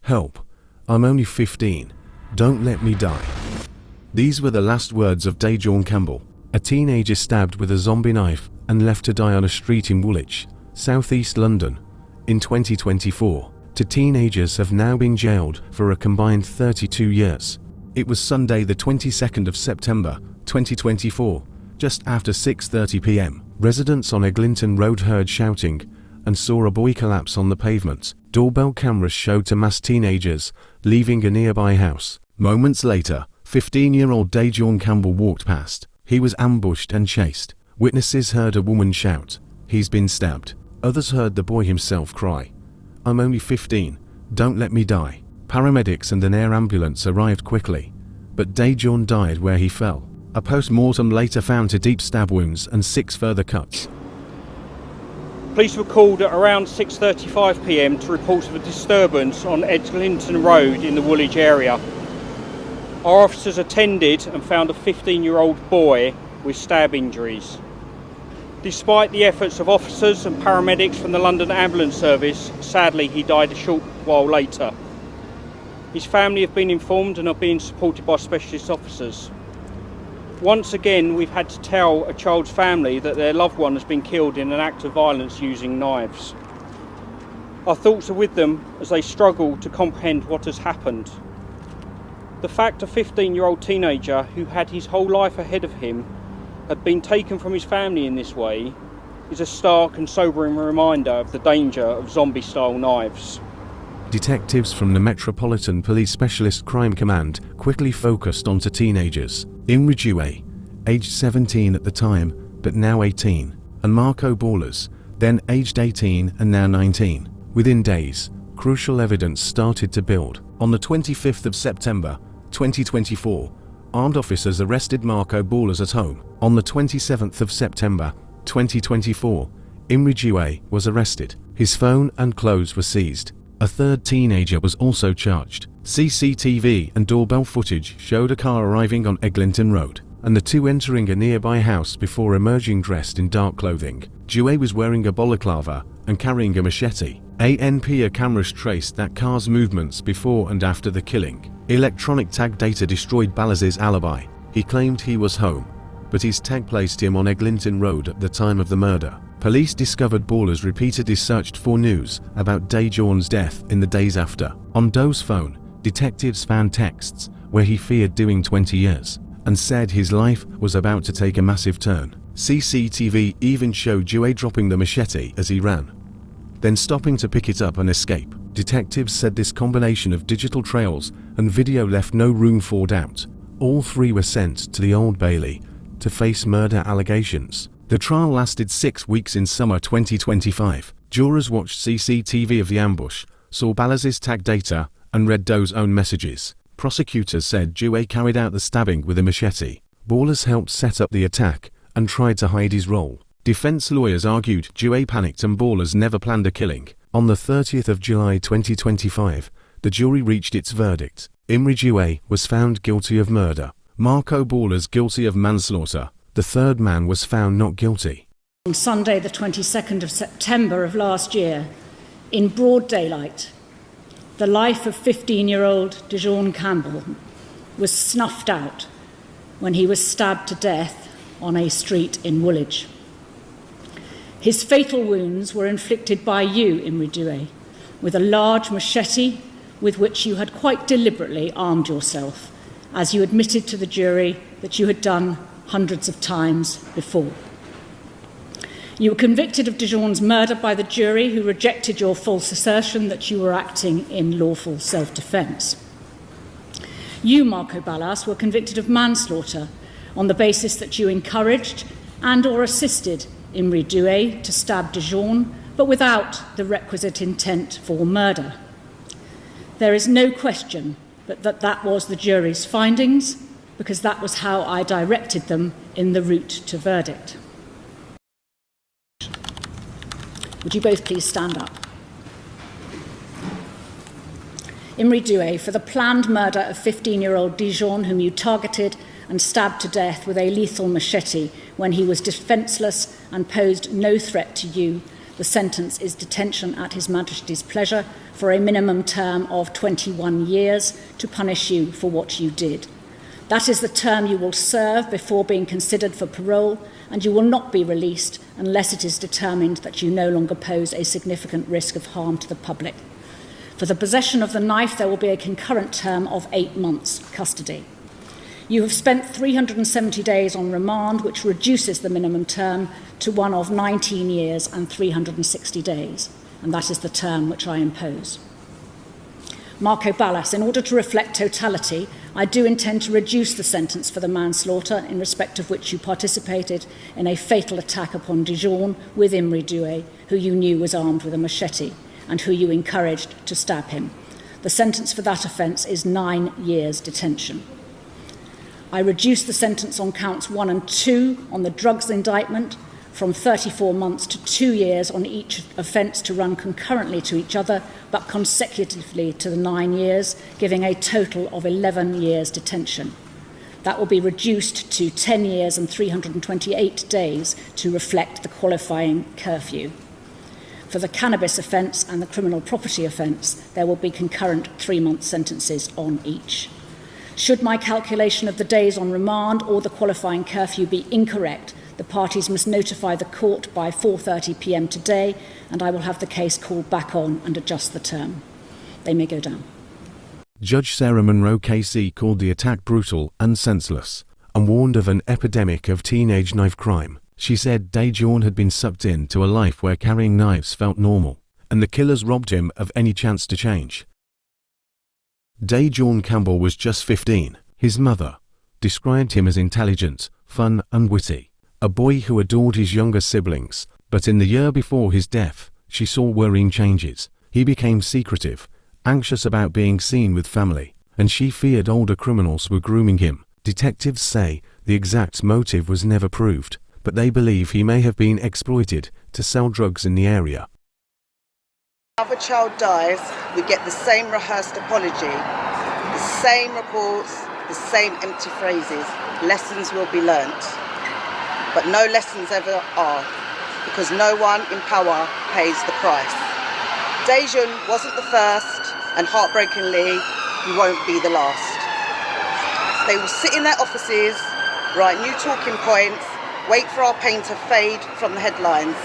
"Help, I'm only 15. Don't let me die." These were the last words of Daejaun Campbell, a teenager stabbed with a zombie knife and left to die on a street in Woolwich, southeast London, in 2024. Two teenagers have now been jailed for a combined 32 years. It was Sunday the 22nd of September, 2024, just after 6:30 p.m. Residents on Eglinton Road heard shouting and saw a boy collapse on the pavement. Doorbell cameras showed two masked teenagers leaving a nearby house. Moments later, 15-year-old Daejaun Campbell walked past. He was ambushed and chased. Witnesses heard a woman shout, "He's been stabbed." Others heard the boy himself cry, "I'm only 15, don't let me die." Paramedics and an air ambulance arrived quickly, but Daejaun died where he fell. A post-mortem later found 2 deep stab wounds and 6 further cuts. Police were called at around 6:35 p.m. to report of a disturbance on Eglinton Road in the Woolwich area. Our officers attended and found a 15-year-old boy with stab injuries. Despite the efforts of officers and paramedics from the London Ambulance Service, sadly he died a short while later. His family have been informed and are being supported by specialist officers. Once again, we've had to tell a child's family that their loved one has been killed in an act of violence using knives. Our thoughts are with them as they struggle to comprehend what has happened. The fact a 15-year-old teenager who had his whole life ahead of him had been taken from his family in this way is a stark and sobering reminder of the danger of zombie-style knives. Detectives from the Metropolitan Police Specialist Crime Command quickly focused onto teenagers. Imri Doue, aged 17 at the time, but now 18, and Marko Balaz, then aged 18 and now 19. Within days, crucial evidence started to build. On the 25th of September, 2024, armed officers arrested Marko Balaz at home. On the 27th of September, 2024, Imri Doue was arrested. His phone and clothes were seized. A third teenager was also charged. CCTV and doorbell footage showed a car arriving on Eglinton Road, and the two entering a nearby house before emerging dressed in dark clothing. Doue was wearing a balaclava and carrying a machete. ANP cameras traced that car's movements before and after the killing. Electronic tag data destroyed Balaz's alibi. He claimed he was home, but his tag placed him on Eglinton Road at the time of the murder. Police discovered Balaz repeatedly searched for news about Daejaun's death in the days after. On Doue's phone, detectives found texts where he feared doing 20 years and said his life was about to take a massive turn. CCTV even showed Doue dropping the machete as he ran, then stopping to pick it up and escape. Detectives said this combination of digital trails and video left no room for doubt. All three were sent to the Old Bailey to face murder allegations. The trial lasted 6 weeks in summer 2025. Jurors watched CCTV of the ambush, saw Balaz's tag data, and read Doue's own messages. Prosecutors said Doue carried out the stabbing with a machete. Balaz helped set up the attack and tried to hide his role. Defense lawyers argued Doue panicked and Balaz never planned a killing. On the 30th of July 2025, the jury reached its verdict. Imri Doue was found guilty of murder. Marko Balaz guilty of manslaughter. The third man was found not guilty. On Sunday the 22nd of September of last year, in broad daylight, the life of 15-year-old Daejaun Campbell was snuffed out when he was stabbed to death on a street in Woolwich. His fatal wounds were inflicted by you, Imri Doue, with a large machete with which you had quite deliberately armed yourself, as you admitted to the jury that you had done hundreds of times before. You were convicted of Daejaun's murder by the jury, who rejected your false assertion that you were acting in lawful self-defence. You, Marko Balaz, were convicted of manslaughter on the basis that you encouraged and or assisted Imri Doue to stab Daejaun, but without the requisite intent for murder. There is no question but that was the jury's findings, because that was how I directed them in the route to verdict. Would you both please stand up? Imri Doue, for the planned murder of 15-year-old Daejaun, whom you targeted and stabbed to death with a lethal machete when he was defenceless and posed no threat to you, The sentence is detention at His Majesty's pleasure for a minimum term of 21 years to punish you for what you did. That is the term you will serve before being considered for parole, and you will not be released unless it is determined that you no longer pose a significant risk of harm to the public. For the possession of the knife, there will be a concurrent term of 8 months custody. You have spent 370 days on remand, which reduces the minimum term to one of 19 years and 360 days, and that is the term which I impose. Marko Balaz, in order to reflect totality, I do intend to reduce the sentence for the manslaughter in respect of which you participated in a fatal attack upon Daejaun with Imri Doue, who you knew was armed with a machete and who you encouraged to stab him. The sentence for that offence is 9 years detention. I reduce the sentence on counts 1 and 2 on the drugs indictment from 34 months to 2 years on each offence to run concurrently to each other, but consecutively to the 9 years, giving a total of 11 years detention. That will be reduced to 10 years and 328 days to reflect the qualifying curfew. For the cannabis offence and the criminal property offence, there will be concurrent 3-month sentences on each. Should my calculation of the days on remand or the qualifying curfew be incorrect, the parties must notify the court by 4:30 p.m. today, and I will have the case called back on and adjust the term. They may go down. Judge Sarah Monroe KC called the attack brutal and senseless and warned of an epidemic of teenage knife crime. She said Daejaun had been sucked into a life where carrying knives felt normal, and the killers robbed him of any chance to change. Daejaun Campbell was just 15. His mother described him as intelligent, fun and witty, a boy who adored his younger siblings, but in the year before his death, she saw worrying changes. He became secretive, anxious about being seen with family, and she feared older criminals were grooming him. Detectives say the exact motive was never proved, but they believe he may have been exploited to sell drugs in the area. Another child dies, we get the same rehearsed apology, the same reports, the same empty phrases. Lessons will be learnt. But no lessons ever are, because no one in power pays the price. Daejaun wasn't the first, and heartbreakingly, he won't be the last. They will sit in their offices, write new talking points, wait for our pain to fade from the headlines.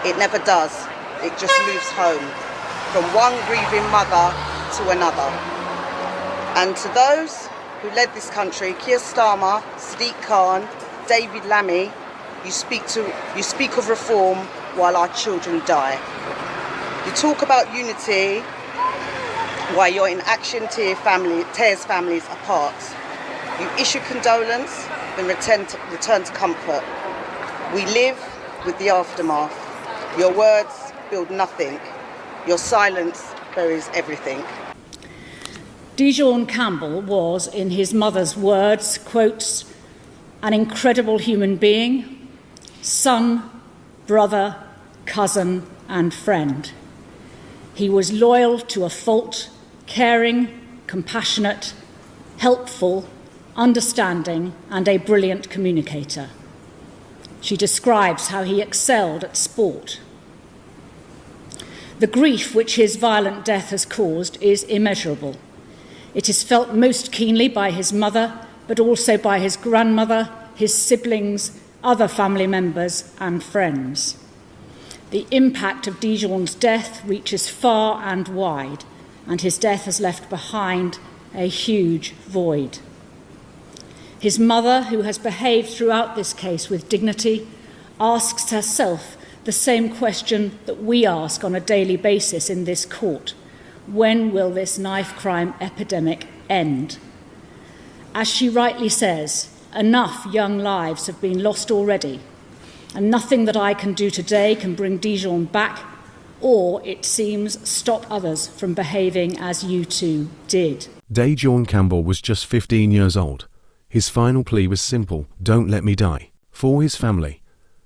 It never does. It just moves home, from one grieving mother to another. And to those who led this country, Keir Starmer, Sadiq Khan, David Lammy, you speak of reform while our children die. You talk about unity while your inaction tears families apart. You issue condolence and return to comfort. We live with the aftermath. Your words build nothing. Your silence buries everything. Daejaun Campbell was, in his mother's words, quotes, an incredible human being, son, brother, cousin, and friend. He was loyal to a fault, caring, compassionate, helpful, understanding, and a brilliant communicator. She describes how he excelled at sport. The grief which his violent death has caused is immeasurable. It is felt most keenly by his mother, but also by his grandmother, his siblings, other family members and friends. The impact of Daejaun's death reaches far and wide, and his death has left behind a huge void. His mother, who has behaved throughout this case with dignity, asks herself the same question that we ask on a daily basis in this court: when will this knife crime epidemic end? As she rightly says, enough young lives have been lost already, and nothing that I can do today can bring Daejaun back, or, it seems, stop others from behaving as you two did. Daejaun Campbell was just 15 years old. His final plea was simple: don't let me die. For his family,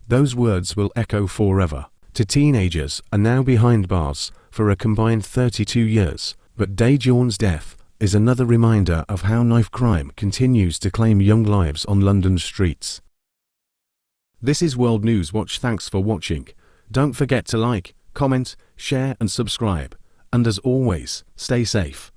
those words will echo forever. To teenagers are now behind bars for a combined 32 years, but Daejaun's death is another reminder of how knife crime continues to claim young lives on London's streets. This is World News Watch. Thanks for watching. Don't forget to like, comment, share and subscribe. And as always, stay safe.